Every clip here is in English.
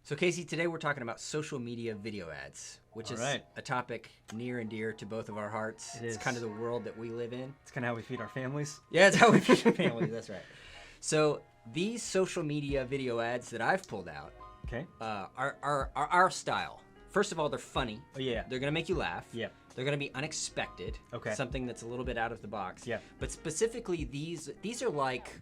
So Casey, today we're talking about social media video ads, which is a topic near and dear to both of our hearts. It's kind of the world that we live in. It's kind of how we feed our families. Yeah, it's how we feed our families. That's right. So these social media video ads that I've pulled out are our style. First of all, they're funny. Oh, yeah. They're going to make you laugh. Yeah. They're going to be unexpected. Okay. Something that's a little bit out of the box. Yeah. But specifically, these are like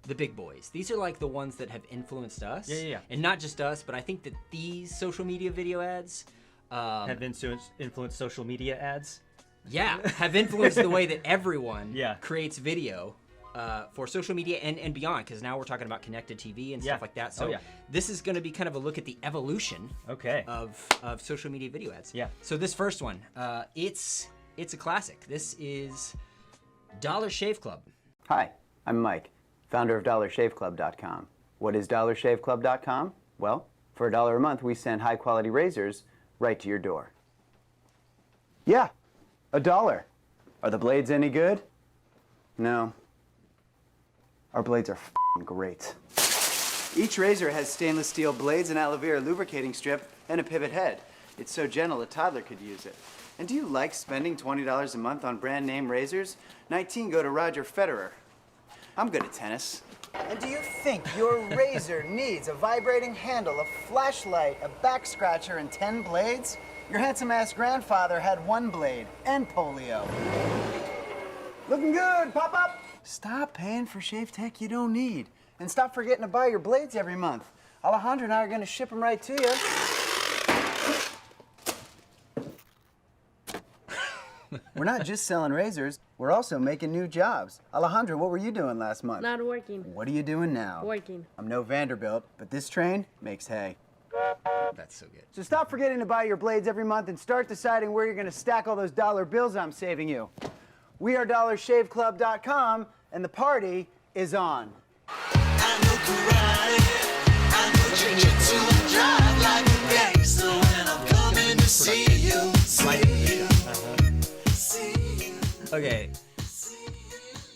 the big boys. These are like the ones that have influenced us. Yeah. And not just us, but I think that these social media video ads have influenced social media ads. Yeah, have influenced the way that everyone creates video for social media and beyond, because now we're talking about connected TV and stuff like that. So this is going to be kind of a look at the evolution of social media video ads. Yeah. So this first one, it's a classic. This is Dollar Shave Club. Hi, I'm Mike, founder of DollarShaveClub.com. What is DollarShaveClub.com? Well, for $1 a month, we send high-quality razors right to your door. Yeah, $1. Are the blades any good? No. Our blades are f***ing great. Each razor has stainless steel blades, an aloe vera lubricating strip, and a pivot head. It's so gentle a toddler could use it. And do you like spending $20 a month on brand name razors? 19 go to Roger Federer. I'm good at tennis. And do you think your razor needs a vibrating handle, a flashlight, a back scratcher, and 10 blades? Your handsome-ass grandfather had 1 blade and polio. Looking good, pop-up! Stop paying for shave tech you don't need. And stop forgetting to buy your blades every month. Alejandro and I are going to ship them right to you. We're not just selling razors, we're also making new jobs. Alejandro, what were you doing last month? Not working. What are you doing now? Working. I'm no Vanderbilt, but this train makes hay. That's so good. So stop forgetting to buy your blades every month and start deciding where you're going to stack all those dollar bills I'm saving you. We are DollarShaveClub.com, and the party is on. I know karate, I know jiu-jitsu and drive like a gangster when I'm coming to see you. Okay.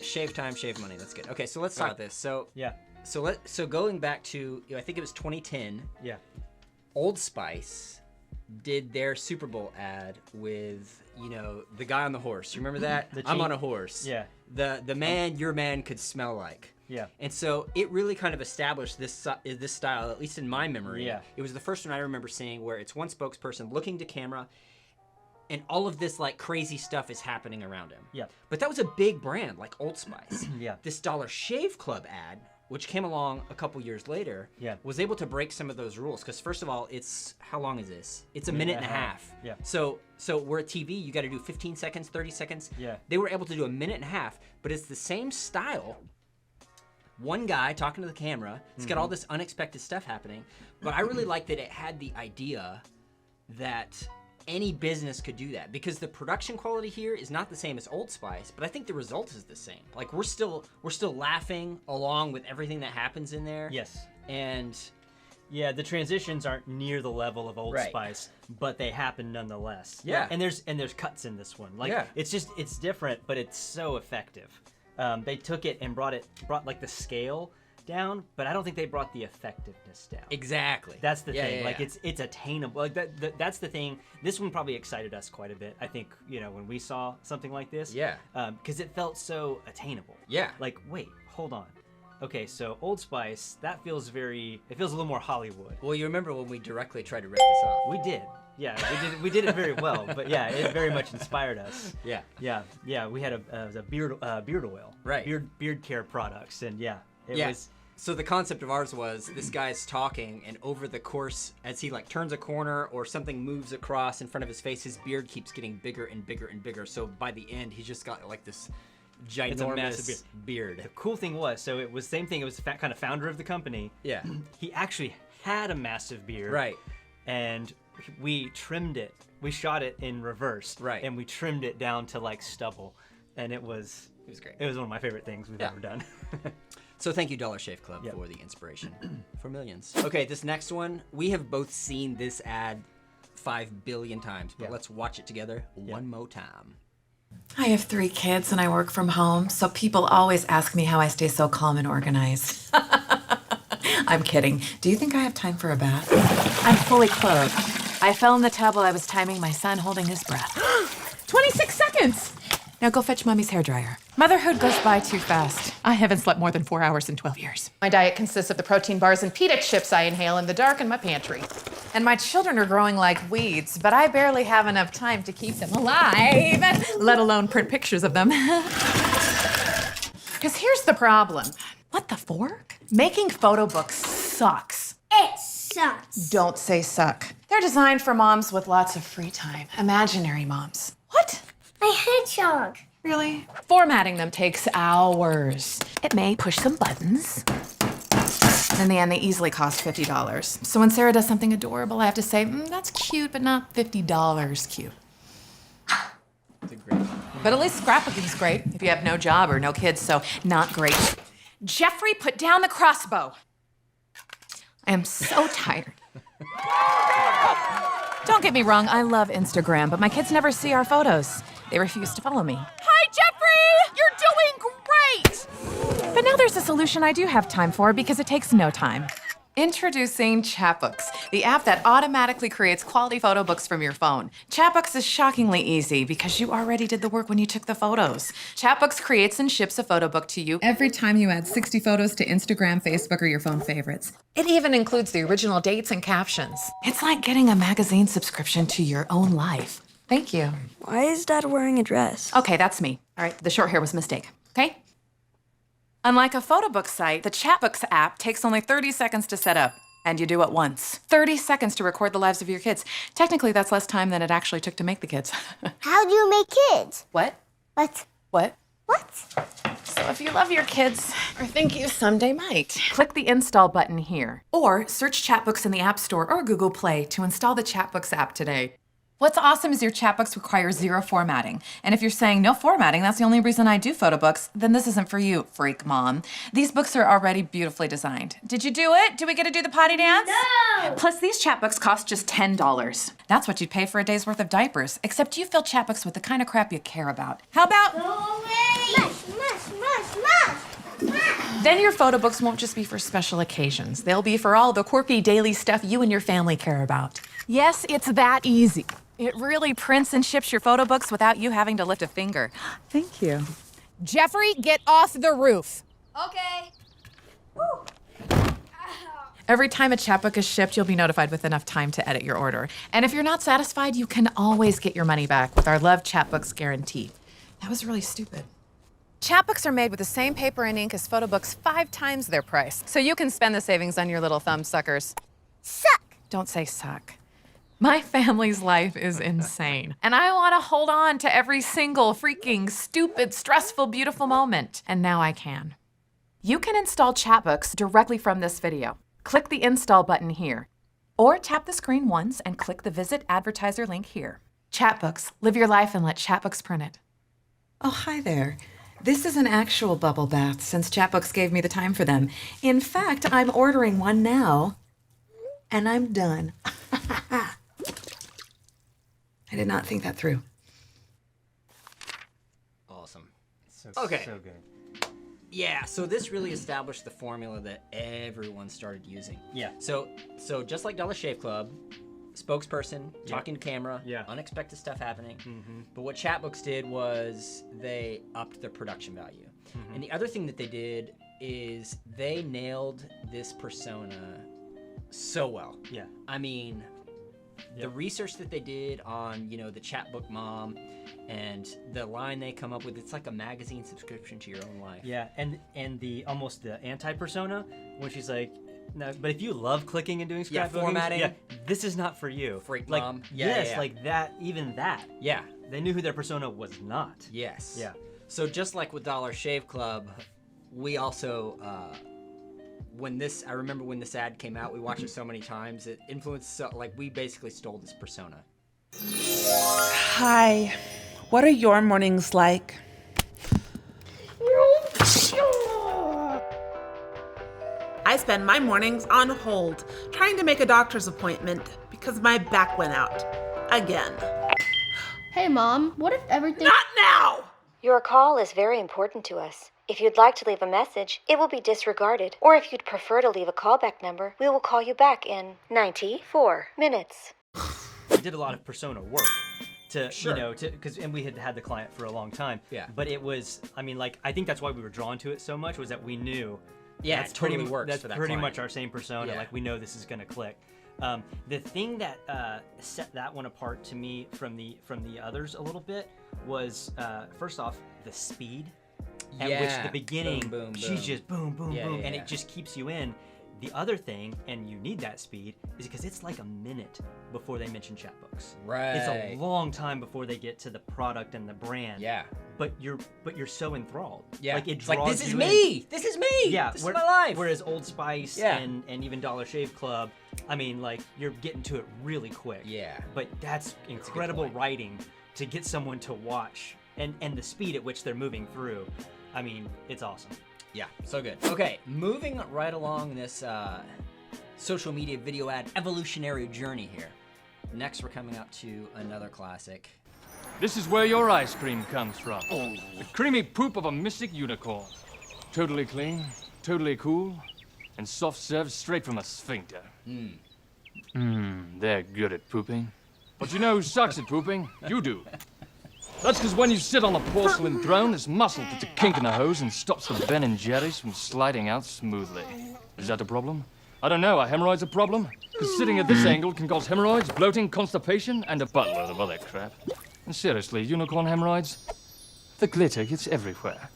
Shave time, shave money. That's good. Okay, so let's talk about this. So going back to, I think it was 2010. Yeah. Old Spice did their Super Bowl ad with, the guy on the horse. You remember that? I'm on a horse. Yeah. The man your man could smell like. Yeah. And so it really kind of established this style, at least in my memory. Yeah. It was the first one I remember seeing where it's one spokesperson looking to camera, and all of this like crazy stuff is happening around him. Yeah. But that was a big brand like Old Spice. Yeah. This Dollar Shave Club ad, which came along a couple years later, was able to break some of those rules. Because first of all, how long is this? It's a minute and a half. Yeah. So we're at TV, you got to do 15 seconds, 30 seconds. Yeah. They were able to do a minute and a half, but it's the same style. One guy talking to the camera. It's got all this unexpected stuff happening. But I really like that it had the idea that any business could do that, because the production quality here is not the same as Old Spice, but I think the result is the same. Like we're still laughing along with everything that happens in there. Yes. And yeah, the transitions aren't near the level of Old Spice, but they happen nonetheless. Yeah. And there's cuts in this one. Like it's different, but it's so effective. They took it and brought like the scale down, but I don't think they brought the effectiveness down. Exactly. That's the thing. Like it's attainable. Like that's the thing. This one probably excited us quite a bit. I think, when we saw something like this. Yeah. Because it felt so attainable. Yeah. Like, wait, hold on. Okay, so Old Spice, it feels a little more Hollywood. Well, you remember when we directly tried to rip this off? We did. Yeah, we did it very well, but yeah, it very much inspired us. Yeah. Yeah. We had a beard oil. Right. Beard care products, and it was. So the concept of ours was this guy's talking, and over the course, as he like turns a corner or something moves across in front of his face, his beard keeps getting bigger and bigger and bigger. So by the end, he's just got like this ginormous massive beard. The cool thing was, so it was same thing. It was the kind of founder of the company. Yeah. He actually had a massive beard. Right. And we trimmed it. We shot it in reverse. Right. And we trimmed it down to like stubble, and it was great. It was one of my favorite things we've ever done. So thank you, Dollar Shave Club, for the inspiration for millions. Okay, this next one, we have both seen this ad 5 billion times, but let's watch it together one more time. I have 3 kids and I work from home, so people always ask me how I stay so calm and organized. I'm kidding. Do you think I have time for a bath? I'm fully clothed. I fell in the tub while I was timing my son holding his breath. 26 seconds! Now go fetch Mommy's hairdryer. Motherhood goes by too fast. I haven't slept more than 4 hours in 12 years. My diet consists of the protein bars and pita chips I inhale in the dark in my pantry. And my children are growing like weeds, but I barely have enough time to keep them alive, let alone print pictures of them. Because here's the problem. What the fork? Making photo books sucks. It sucks. Don't say suck. They're designed for moms with lots of free time. Imaginary moms. What? My hedgehog. Really? Formatting them takes hours. It may push some buttons. In the end, they easily cost $50. So when Sarah does something adorable, I have to say, that's cute, but not $50 cute. But at least scrapbooking's great if you have no job or no kids, so not great. Jeffrey, put down the crossbow. I am so tired. Don't get me wrong, I love Instagram, but my kids never see our photos. They refuse to follow me. Hi, Jeffrey! You're doing great! But now there's a solution I do have time for because it takes no time. Introducing Chatbooks, the app that automatically creates quality photo books from your phone. Chatbooks is shockingly easy because you already did the work when you took the photos. Chatbooks creates and ships a photo book to you every time you add 60 photos to Instagram, Facebook, or your phone favorites. It even includes the original dates and captions. It's like getting a magazine subscription to your own life. Thank you. Why is Dad wearing a dress? Okay, that's me. All right, the short hair was a mistake, okay? Unlike a photo book site, the Chatbooks app takes only 30 seconds to set up, and you do it once. 30 seconds to record the lives of your kids. Technically, that's less time than it actually took to make the kids. How do you make kids? What? What? What? What? So if you love your kids, or think you someday might, click the install button here. Or search Chatbooks in the App Store or Google Play to install the Chatbooks app today. What's awesome is your Chatbooks require 0 formatting. And if you're saying no formatting, that's the only reason I do photo books, then this isn't for you, freak mom. These books are already beautifully designed. Did you do it? Do we get to do the potty dance? No! Plus, these Chatbooks cost just $10. That's what you'd pay for a day's worth of diapers, except you fill Chatbooks with the kind of crap you care about. How about... Go away! Mush! Then your photo books won't just be for special occasions. They'll be for all the quirky daily stuff you and your family care about. Yes, it's that easy. It really prints and ships your photo books without you having to lift a finger. Thank you. Jeffrey, get off the roof. Okay. Every time a Chatbook is shipped, you'll be notified with enough time to edit your order. And if you're not satisfied, you can always get your money back with our Love Chatbooks guarantee. That was really stupid. Chatbooks are made with the same paper and ink as photo books 5 times their price. So you can spend the savings on your little thumb suckers. Suck! Don't say suck. My family's life is insane. And I want to hold on to every single freaking stupid, stressful, beautiful moment. And now I can. You can install Chatbooks directly from this video. Click the install button here. Or tap the screen once and click the visit advertiser link here. Chatbooks, live your life and let Chatbooks print it. Oh, hi there. This is an actual bubble bath since Chatbooks gave me the time for them. In fact, I'm ordering one now. And I'm done. I did not think that through. Awesome. So, Okay. So good. Yeah, so this really established the formula that everyone started using. Yeah. So just like Dollar Shave Club, spokesperson, talking to camera, unexpected stuff happening. But what Chatbooks did was they upped their production value. And the other thing that they did is they nailed this persona so well. Yeah. I mean, the research that they did on, the Chatbook mom and the line they come up with, it's like a magazine subscription to your own life. Yeah, and the almost the anti-persona when she's like, no, but if you love clicking and doing scrapbooking, formatting. this is not for you. Freak like, mom. Like that, even that. Yeah. They knew who their persona was not. Yes. Yeah. So just like with Dollar Shave Club, we also, I remember when this ad came out, we watched it so many times, it influenced, we basically stole this persona. Hi, what are your mornings like? I spend my mornings on hold, trying to make a doctor's appointment because my back went out. Again. Hey, Mom, what if everything... Not now! Your call is very important to us. If you'd like to leave a message, it will be disregarded. Or if you'd prefer to leave a callback number, we will call you back in 94 minutes. I did a lot of persona work to, and we had the client for a long time. Yeah. But it was, I mean, like, I think that's why we were drawn to it so much, was that we knew. Yeah, it totally works That's for that pretty client. much our same persona. Yeah. Like, we know this is gonna click. The thing that set that one apart to me from the others a little bit was, first off, the speed. At which the beginning, boom, boom, she's boom. just boom, boom, Yeah, boom, yeah, and yeah. it just keeps you in. The other thing, and you need that speed, is because it's like a minute before they mention Chatbooks. Right. It's a long time before they get to the product and the brand. Yeah. But you're so enthralled. Yeah. Like it It's draws like, this is you me! in. This is me! Yeah. This is my life! Whereas Old Spice Yeah. and even Dollar Shave Club, I mean, like, you're getting to it really quick. Yeah. But that's incredible point. writing to get someone to watch, and the speed at which they're moving through. I mean, it's awesome. Yeah, so good. Okay, moving right along this social media video ad evolutionary journey here. Next, we're coming up to another classic. This is where your ice cream comes from. The creamy poop of a mystic unicorn. Totally clean, totally cool, and soft served straight from a sphincter. They're good at pooping. But you know who sucks at pooping? You do. That's because when you sit on a porcelain throne, this muscle puts a kink in the hose and stops the Ben and Jerry's from sliding out smoothly. Is that a problem? I don't know. Are hemorrhoids a problem? Because sitting at this angle can cause hemorrhoids, bloating, constipation, and a buttload of other crap. And seriously, unicorn hemorrhoids? The glitter gets everywhere.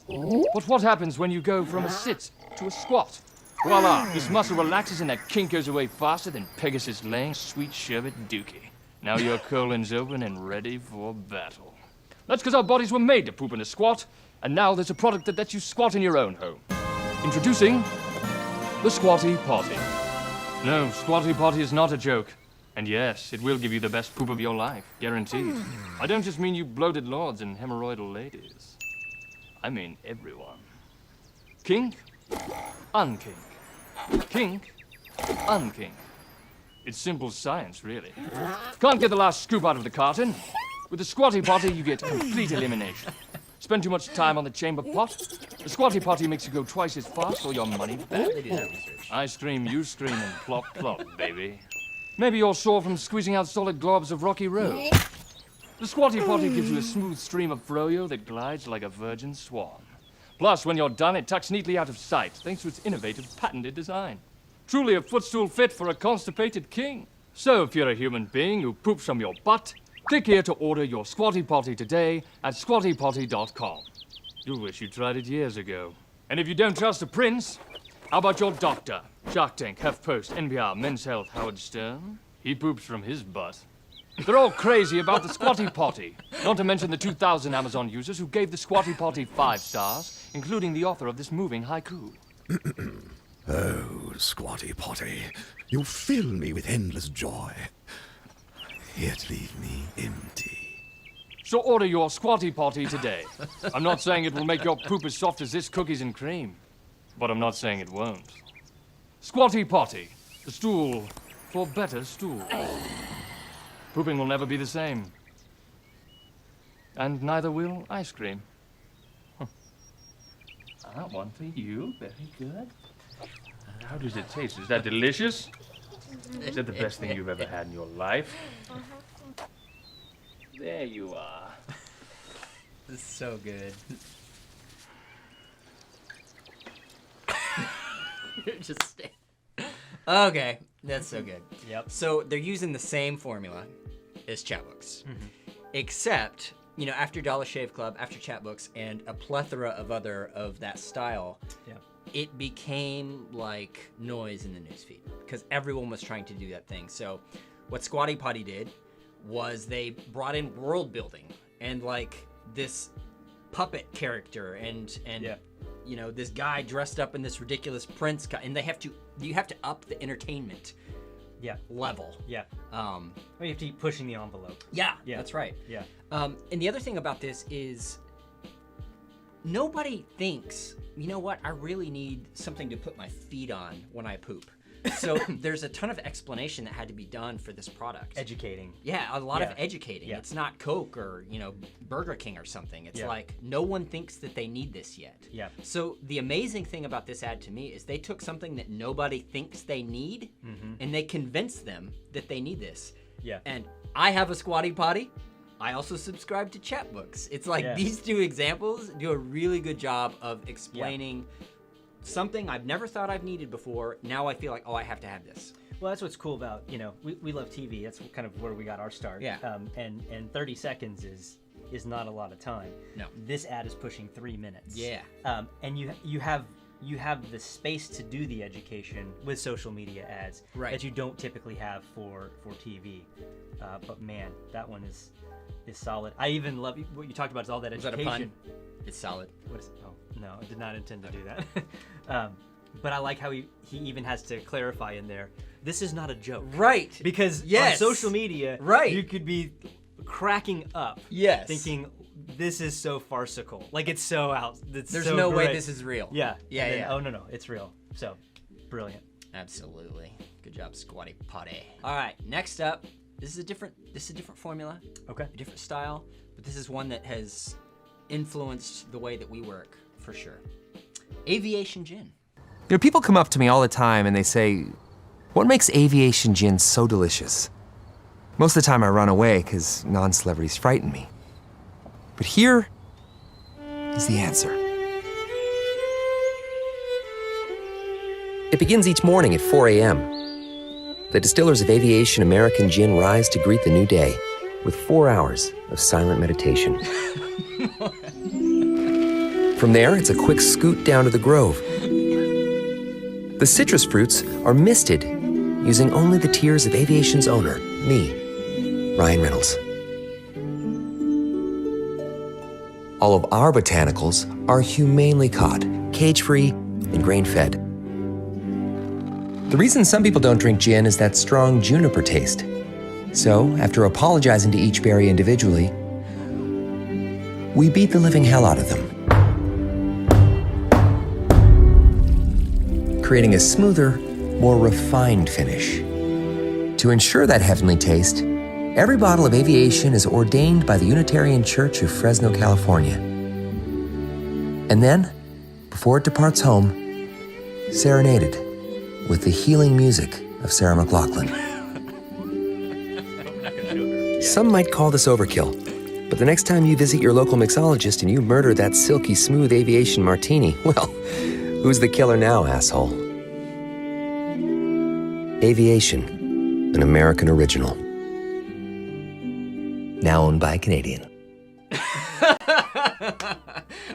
But what happens when you go from a sit to a squat? Voila! This muscle relaxes and that kink goes away faster than Pegasus laying sweet sherbet dookie. Now your colon's open and ready for battle. That's because our bodies were made to poop in a squat, and now there's a product that lets you squat in your own home. Introducing the Squatty Potty. No, Squatty Potty is not a joke. And yes, it will give you the best poop of your life, guaranteed. I don't just mean you bloated lords and hemorrhoidal ladies. I mean everyone. Kink, unkink. Kink, unkink. It's simple science, really. Can't get the last scoop out of the carton. With the Squatty Potty, you get complete elimination. Spend too much time on the chamber pot? The Squatty Potty makes you go twice as fast for your money back. I scream, you scream, and plop, plop, baby. Maybe you're sore from squeezing out solid globs of rocky road. The Squatty Potty gives you a smooth stream of froyo that glides like a virgin swan. Plus, when you're done, it tucks neatly out of sight, thanks to its innovative, patented design. Truly a footstool fit for a constipated king. So if you're a human being who poops from your butt, click here to order your Squatty Potty today at squattypotty.com. You'll wish you tried it years ago. And if you don't trust a prince, how about your doctor? Shark Tank, HuffPost, NPR, Men's Health, Howard Stern? He poops from his butt. They're all crazy about the Squatty Potty. Not to mention the 2,000 Amazon users who gave the Squatty Potty 5 stars, including the author of this moving haiku. Oh, Squatty Potty, you fill me with endless joy, yet leave me empty. So order your Squatty Potty today. I'm not saying it will make your poop as soft as this cookies and cream, but I'm not saying it won't. Squatty Potty, the stool for better stool. Pooping will never be the same. And neither will ice cream. One for you, very good. How does it taste? Is that delicious? Is that the best thing you've ever had in your life? There you are. This is so good. You're just okay, that's so good. Yep. So they're using the same formula as Chatbooks, except, you know, after Dollar Shave Club, after Chatbooks, and a plethora of other of that style, it became like noise in the newsfeed because everyone was trying to do that thing. So what Squatty Potty did was they brought in world building and like this puppet character and you know, this guy dressed up in this ridiculous prince and you have to up the entertainment level. Well, you have to keep pushing the envelope. Yeah, that's right. Yeah. And the other thing about this is nobody thinks, you know what, I really need something to put my feet on when I poop. So there's a ton of explanation that had to be done for this product. Educating. Yeah, a lot of educating. Yeah. It's not Coke or, Burger King or something. It's like no one thinks that they need this yet. Yeah. So the amazing thing about this ad to me is they took something that nobody thinks they need and they convinced them that they need this. Yeah. And I have a Squatty Potty. I also subscribe to Chatbooks. It's like these two examples do a really good job of explaining something I've never thought I've needed before. Now I feel like, I have to have this. Well, that's what's cool about, we love TV. That's kind of where we got our start. Yeah. And 30 seconds is not a lot of time. No. This ad is pushing 3 minutes. Yeah. And you have the space to do the education with social media ads that you don't typically have for TV. But man, that one is solid. I even love what you talked about is all that education. Was that a pun? It's solid. What is it? Oh, no, I did not intend to do that. But I like how he even has to clarify in there, this is not a joke. Right. Because on social media, you could be cracking up thinking, this is so farcical. Like, it's so out. There's no way this is real. Yeah. Yeah. Oh, no, it's real. So, brilliant. Absolutely. Good job, Squatty Potty. All right, next up, this is a different formula. Okay. A different style, but this is one that has influenced the way that we work, for sure. Aviation Gin. People come up to me all the time and they say, what makes Aviation Gin so delicious? Most of the time I run away because non-celebrities frighten me. But here is the answer. It begins each morning at 4 a.m. The distillers of Aviation American Gin rise to greet the new day with 4 hours of silent meditation. From there, it's a quick scoot down to the Grove. The citrus fruits are misted using only the tears of Aviation's owner, me, Ryan Reynolds. All of our botanicals are humanely caught, cage-free, and grain-fed. The reason some people don't drink gin is that strong juniper taste. So, after apologizing to each berry individually, we beat the living hell out of them, creating a smoother, more refined finish. To ensure that heavenly taste, every bottle of Aviation is ordained by the Unitarian Church of Fresno, California. And then, before it departs home, serenaded with the healing music of Sarah McLachlan. Some might call this overkill, but the next time you visit your local mixologist and you murder that silky smooth Aviation martini, well, who's the killer now, asshole? Aviation, an American original. Now owned by a Canadian.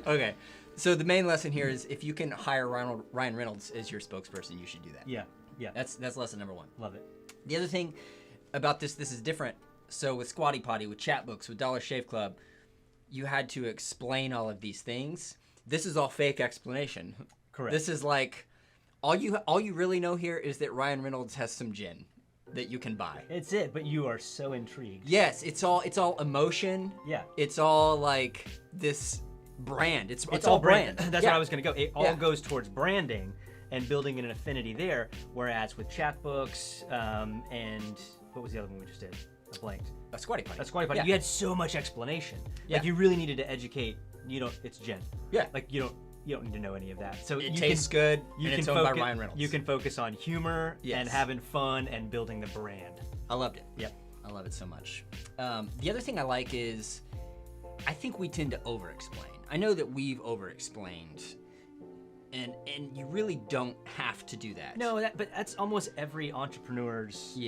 Okay, so the main lesson here is if you can hire Ryan Reynolds as your spokesperson, you should do that. Yeah. That's lesson number one. Love it. The other thing about this is different. So with Squatty Potty, with Chatbooks, with Dollar Shave Club, you had to explain all of these things. This is all fake explanation. Correct. This is like, all you really know here is that Ryan Reynolds has some gin that you can buy. It's it, but you are so intrigued. Yes, it's all emotion. Yeah. It's all like this brand. It's all brand. That's where I was going to go. It all goes towards branding and building an affinity there, whereas with Chatbooks and what was the other one we just did? I blanked. A Squatty Potty. A Squatty Potty. Yeah. You had so much explanation. Yeah. Like you really needed to educate. It's gin. Yeah. Like you don't need to know any of that. So it tastes good. And it's owned by Ryan Reynolds. You can focus on humor and having fun and building the brand. I loved it. Yep. I love it so much. The other thing I like is, I think we tend to over-explain. I know that we've over-explained, and you really don't have to do that. No, but that's almost every entrepreneur's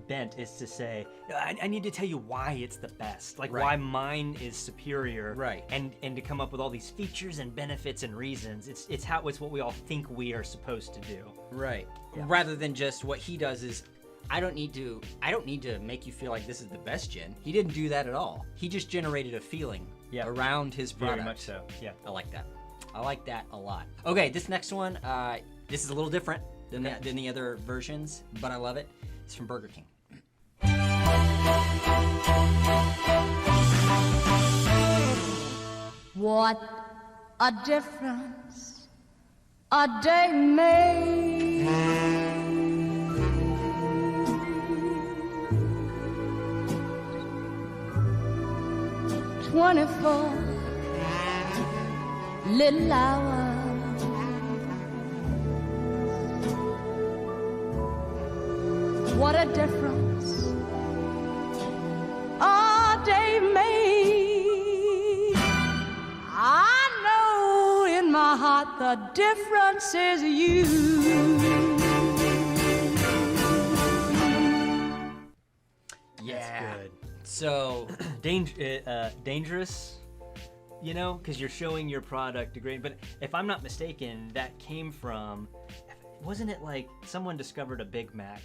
bent is to say, I need to tell you why it's the best, like why mine is superior, right? And to come up with all these features and benefits and reasons. It's what we all think we are supposed to do, right? Yeah. Rather than just what he does is, I don't need to make you feel like this is the best gin. He didn't do that at all. He just generated a feeling around his product. Very much so. Yeah, I like that. I like that a lot. Okay, this next one, this is a little different than the other versions, but I love it. It's from Burger King. What a difference a day made. 24 little hours. What a difference a day made. I know in my heart the difference is you. Yeah. Good. So dangerous, you know, because you're showing your product degrade. But if I'm not mistaken, that came from, wasn't it like someone discovered a Big Mac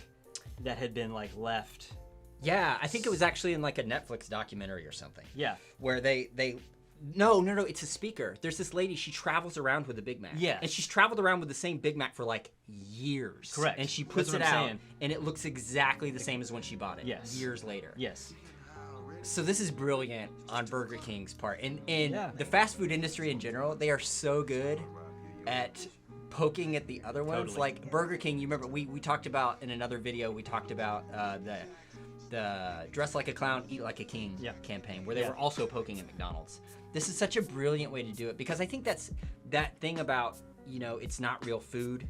that had been like left? Yeah, I think it was actually in like a Netflix documentary or something. Yeah. Where they no, it's a speaker. There's this lady, she travels around with a Big Mac. Yeah. And she's traveled around with the same Big Mac for like years. Correct. And she puts That's it what I'm out, saying. and it looks exactly the same as when she bought it. Yes. Years later. Yes. So this is brilliant on Burger King's part. And Yeah. the fast food industry in general, they are so good at poking at the other ones. Totally. Like Burger King, you remember we talked about in another video, we talked about the Dress Like a Clown, Eat Like a King campaign, where they were also poking at McDonald's. This is such a brilliant way to do it, because I think that's that thing about, you know, it's not real food,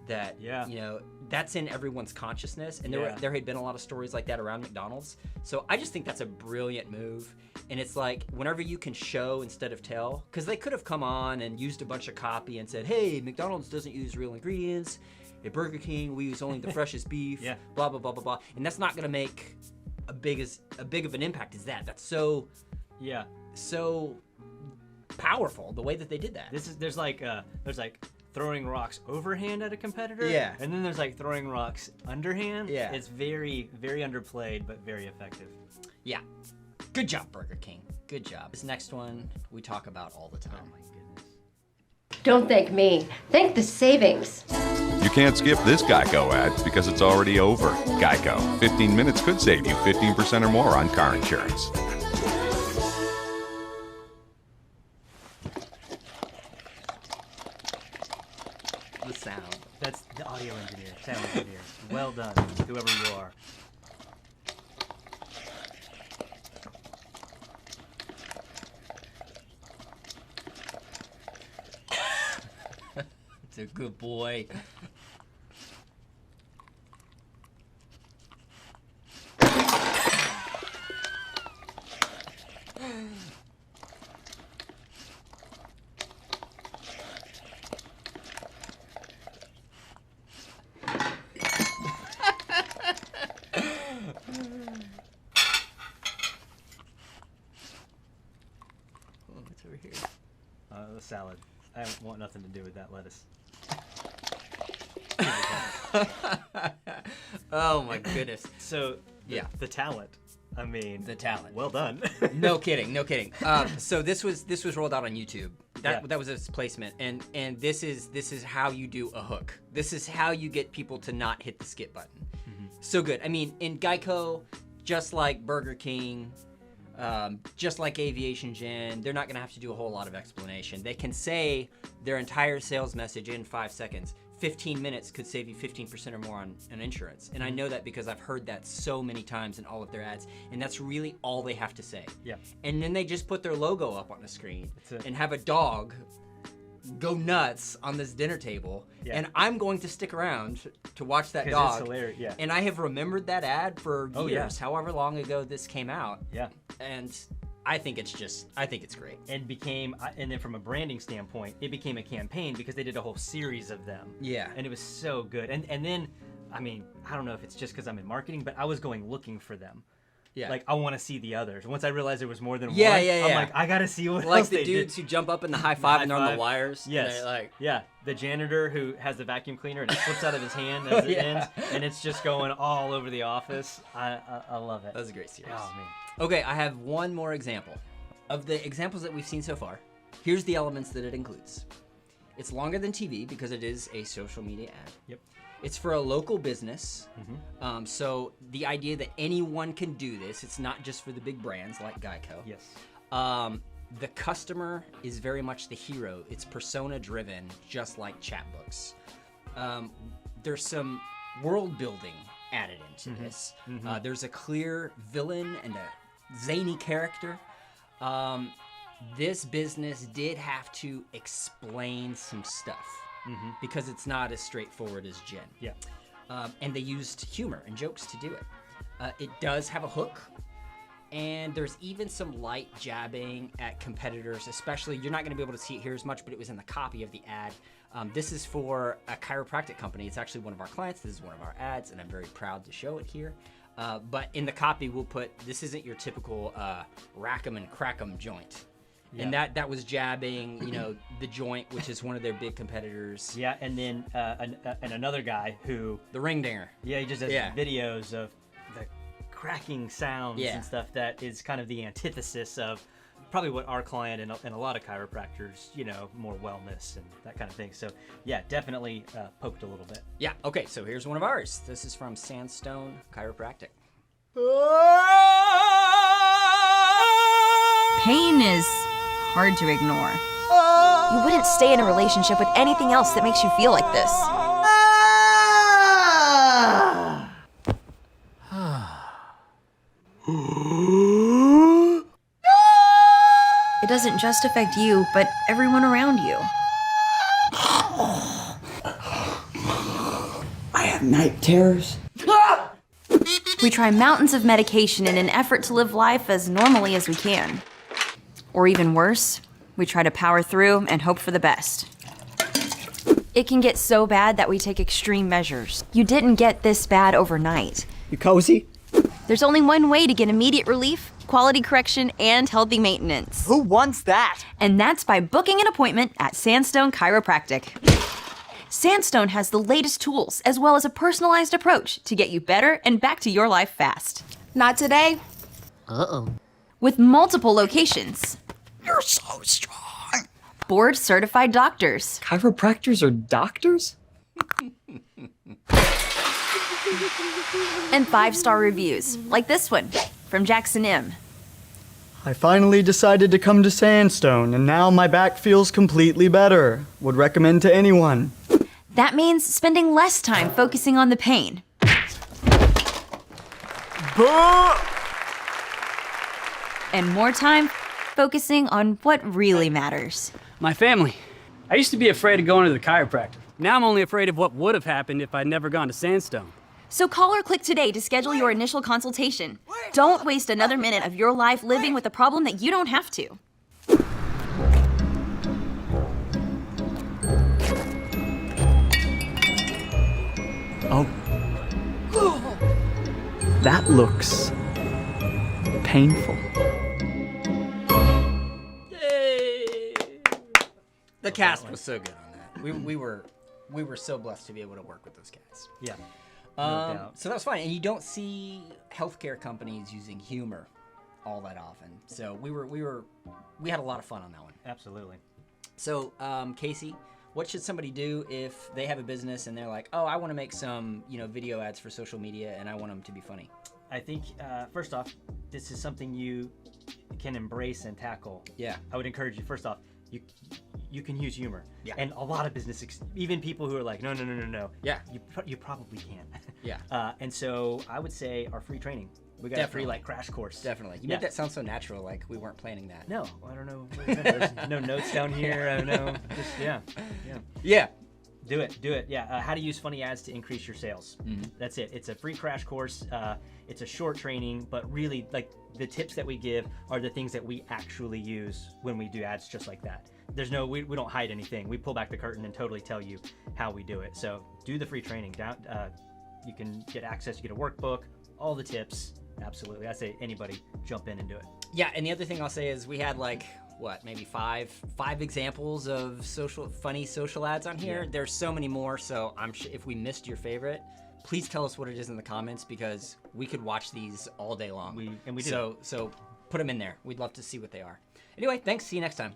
that, you know, that's in everyone's consciousness. And there had been a lot of stories like that around McDonald's. So I just think that's a brilliant move. And it's like, whenever you can show instead of tell, because they could have come on and used a bunch of copy and said, hey, McDonald's doesn't use real ingredients. At Burger King, we use only the freshest beef, blah, blah, blah, blah, blah. And that's not going to make a big of an impact as that. That's so powerful, the way that they did that. There's like throwing rocks overhand at a competitor. Yeah. And then there's like throwing rocks underhand. Yeah. It's very, very underplayed, but very effective. Yeah. Good job, Burger King. Good job. This next one we talk about all the time. Oh my goodness. Don't thank me. Thank the savings. You can't skip this Geico ad because it's already over. Geico. 15 minutes could save you 15% or more on car insurance. The sound. That's the audio engineer, sound engineer. Well done, whoever you are. It's a good boy. What's over here? The salad. I want nothing to do with that lettuce. Oh my goodness. So the talent. I mean, the talent. Well done. No kidding. So this was rolled out on YouTube. That was its placement, and this is how you do a hook. This is how you get people to not hit the skip button. Mm-hmm. So good. I mean, in Geico, just like Burger King, just like Aviation Gin, they're not going to have to do a whole lot of explanation. They can say their entire sales message in 5 seconds. 15 minutes could save you 15% or more on insurance. And I know that because I've heard that so many times in all of their ads, and that's really all they have to say. Yeah. And then they just put their logo up on the screen and have a dog go nuts on this dinner table. Yeah. And I'm going to stick around to watch that dog. It's hilarious. Yeah. And I have remembered that ad for years, however long ago this came out. Yeah. And I think it's great. And then from a branding standpoint, it became a campaign because they did a whole series of them. Yeah. And it was so good. And then, I mean, I don't know if it's just because I'm in marketing, but I was going looking for them. Yeah. Like, I want to see the others. Once I realized there was more than one, I'm like, I got to see what else the dudes who jump up in the high five and they're on the wires. Yes. The janitor who has the vacuum cleaner and it slips out of his hand as it ends, and it's just going all over the office. I love it. That was a great series. Oh, man. Okay, I have one more example. Of the examples that we've seen so far, here's the elements that it includes. It's longer than TV because it is a social media ad. Yep. It's for a local business. Mm-hmm. So the idea that anyone can do this, it's not just for the big brands like Geico. Yes. The customer is very much the hero. It's persona driven, just like Chatbooks. There's some world building added into this. Mm-hmm. There's a clear villain and a zany character. This business did have to explain some stuff because it's not as straightforward as gin. Yeah. And they used humor and jokes to do it. It does have a hook, and there's even some light jabbing at competitors, especially, you're not going to be able to see it here as much, but it was in the copy of the ad. This is for a chiropractic company. It's actually one of our clients. This is one of our ads, and I'm very proud to show it here. But in the copy, we'll put, this isn't your typical rack 'em and crack 'em joint. Yeah. And that was jabbing, you know, the joint, which is one of their big competitors. Yeah, and then and another guy who... The ring dinger. Yeah, he just does videos of the cracking sounds and stuff that is kind of the antithesis of probably what our client and a lot of chiropractors, you know, more wellness and that kind of thing. So yeah, definitely poked a little bit. Yeah, okay, so here's one of ours. This is from Sandstone Chiropractic. Pain is hard to ignore. You wouldn't stay in a relationship with anything else that makes you feel like this. It doesn't just affect you, but everyone around you. I have night terrors. We try mountains of medication in an effort to live life as normally as we can. Or even worse, we try to power through and hope for the best. It can get so bad that we take extreme measures. You didn't get this bad overnight. You cozy? There's only one way to get immediate relief, quality correction, and healthy maintenance. Who wants that? And that's by booking an appointment at Sandstone Chiropractic. Sandstone has the latest tools, as well as a personalized approach to get you better and back to your life fast. Not today. Uh-oh. With multiple locations. You're so strong. Board-certified doctors. Chiropractors are doctors? And 5-star reviews, like this one, from Jackson M. I finally decided to come to Sandstone, and now my back feels completely better. Would recommend to anyone. That means spending less time focusing on the pain. And more time focusing on what really matters. My family. I used to be afraid of going to the chiropractor. Now I'm only afraid of what would have happened if I'd never gone to Sandstone. So call or click today to schedule your initial consultation. Don't waste another minute of your life living with a problem that you don't have to. Oh. That looks painful. Yay! The cast was so good on that. We were so blessed to be able to work with those guys. Yeah. So that was fun, and you don't see healthcare companies using humor all that often. So we had a lot of fun on that one. Absolutely. So Casey, what should somebody do if they have a business and they're like, oh, I want to make some video ads for social media and I want them to be funny? I think first off, this is something you can embrace and tackle. Yeah. I would encourage you. First off, you can use humor. Yeah. And a lot of businesses, even people who are like, no. Yeah. You probably can. Yeah. And so I would say our free training. We got a free crash course. Definitely. You make that sound so natural, like we weren't planning that. No, I don't know. There's no notes down here. I don't know. Just Yeah. Do it. Yeah. How to use funny ads to increase your sales. Mm-hmm. That's it. It's a free crash course. It's a short training, but really, like, the tips that we give are the things that we actually use when we do ads just like that. There's no, we don't hide anything. We pull back the curtain and totally tell you how we do it. So do the free training. You can get access. You get a workbook, all the tips. Absolutely. I say anybody jump in and do it. Yeah, and the other thing I'll say is we had maybe five examples of funny social ads on here. Yeah. There's so many more, so I'm sure if we missed your favorite, please tell us what it is in the comments because we could watch these all day long. We do. So put them in there. We'd love to see what they are. Anyway, thanks. See you next time.